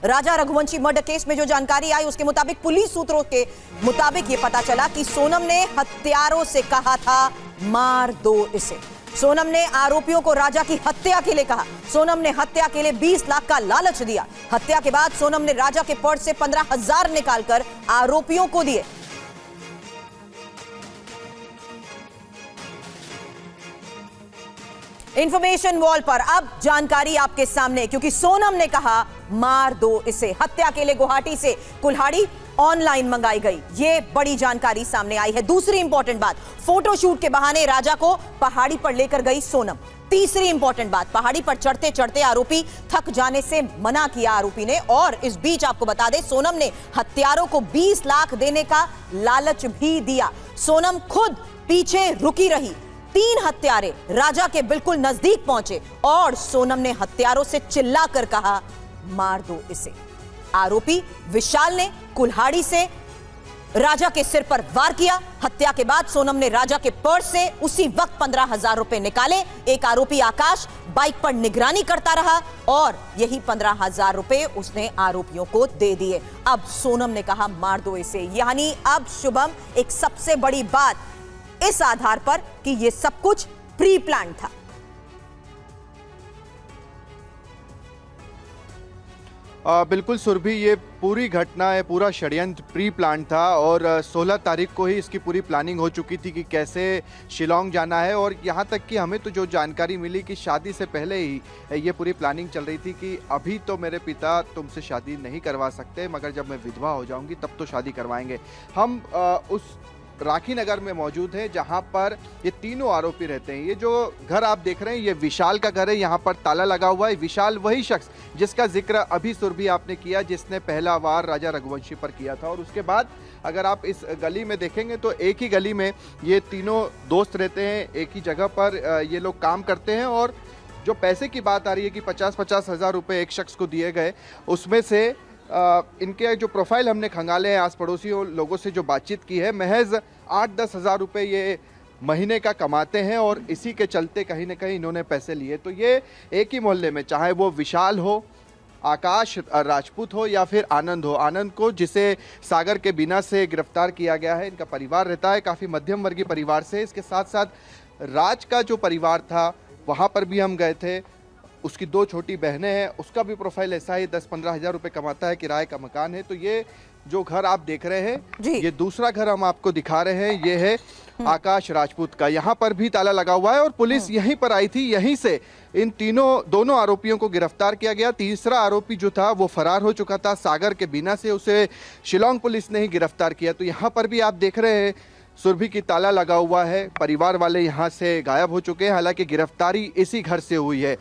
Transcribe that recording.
राजा Raghuvanshi murder case में जो जानकारी आई उसके मुताबिक पुलिस सूत्रों के मुताबिक यह पता चला कि सोनम ने हत्यारों से कहा था मार दो इसे। सोनम ने आरोपियों को राजा की हत्या के लिए कहा। सोनम ने हत्या के लिए 20 लाख का लालच दिया। हत्या के बाद सोनम ने राजा के पर्स से 15,000 निकालकर आरोपियों को दिए। इंफॉर्मेशन वॉल पर अब जानकारी आपके सामने, क्योंकि सोनम ने कहा मार दो इसे। हत्या के लिए गुवाहाटी से कुल्हाड़ी ऑनलाइन मंगाई गई, ये बड़ी जानकारी सामने आई है। दूसरी इंपॉर्टेंट बात, फोटोशूट के बहाने राजा को पहाड़ी पर लेकर गई सोनम। तीसरी इंपॉर्टेंट बात, पहाड़ी पर चढ़ते चढ़ते आरोपी थक जाने से मना किया आरोपी ने। और इस बीच आपको बता दें, सोनम ने हत्यारों को 20 लाख देने का लालच भी दिया। सोनम खुद पीछे रुकी रही। 3 हत्यारे राजा के बिल्कुल नजदीक पहुंचे और सोनम ने हत्यारों से चिल्लाकर कहा मार दो इसे। आरोपी विशाल ने कुल्हाड़ी से राजा के सिर पर वार किया। हत्या के बाद सोनम ने राजा के पर्स से उसी वक्त 15,000 रुपए निकाले। एक आरोपी आकाश बाइक पर निगरानी करता रहा और यही 15,000 रुपए उसने आरोपियों को दे दिए। अब सोनम ने कहा मार दो इसे। यानी अब शुभम, एक सबसे बड़ी बात इस आधार पर कि यह सब कुछ प्री प्लान था। बिल्कुल सुरभि, ये पूरी घटना है, पूरा षड्यंत्र प्री प्लान था और 16 तारीख को ही इसकी पूरी प्लानिंग हो चुकी थी कि कैसे शिलोंग जाना है। और यहाँ तक कि हमें तो जो जानकारी मिली कि शादी से पहले ही ये पूरी प्लानिंग चल रही थी कि अभी तो मेरे पिता तुमसे शादी नहीं करवा सकते, मगर जब मैं विधवा हो जाऊँगी तब तो शादी करवाएंगे। हम उस राखी नगर में मौजूद है जहां पर ये तीनों आरोपी रहते हैं। ये जो घर आप देख रहे हैं ये विशाल का घर है, यहाँ पर ताला लगा हुआ है। विशाल वही शख्स जिसका जिक्र अभी सुरभि आपने किया, जिसने पहला वार राजा रघुवंशी पर किया था। और उसके बाद अगर आप इस गली में देखेंगे तो एक ही गली में ये तीनों दोस्त रहते हैं, एक ही जगह पर ये लोग काम करते हैं। और जो पैसे की बात आ रही है कि 50-50 हज़ार रुपये एक शख्स को दिए गए, उसमें से इनके जो प्रोफाइल हमने खंगाले हैं, आस पड़ोसियों लोगों से जो बातचीत की है, महज 8-10 हज़ार रुपये ये महीने का कमाते हैं और इसी के चलते कहीं ना कहीं इन्होंने पैसे लिए। तो ये एक ही मोहल्ले में, चाहे वो विशाल हो, आकाश राजपूत हो या फिर आनंद हो, आनंद को जिसे सागर के बिना से गिरफ्तार किया गया है, इनका परिवार रहता है काफ़ी मध्यम वर्गीय परिवार से। इसके साथ साथ राज का जो परिवार था वहाँ पर भी हम गए थे। उसकी 2 छोटी बहनें हैं, उसका भी प्रोफाइल ऐसा ही 10-15 हज़ार रुपये कमाता है, किराए का मकान है। तो ये जो घर आप देख रहे हैं, ये दूसरा घर हम आपको दिखा रहे हैं, ये है आकाश राजपूत का। यहाँ पर भी ताला लगा हुआ है और पुलिस यहीं पर आई थी, यहीं से इन दोनों आरोपियों को गिरफ्तार किया गया। तीसरा आरोपी जो था वो फरार हो चुका था सागर के बिना से, उसे शिलोंग पुलिस ने ही गिरफ्तार किया। तो यहाँ पर भी आप देख रहे हैं सुरभि की ताला लगा हुआ है, परिवार वाले यहाँ से गायब हो चुके हैं। हालांकि गिरफ्तारी इसी घर से हुई है।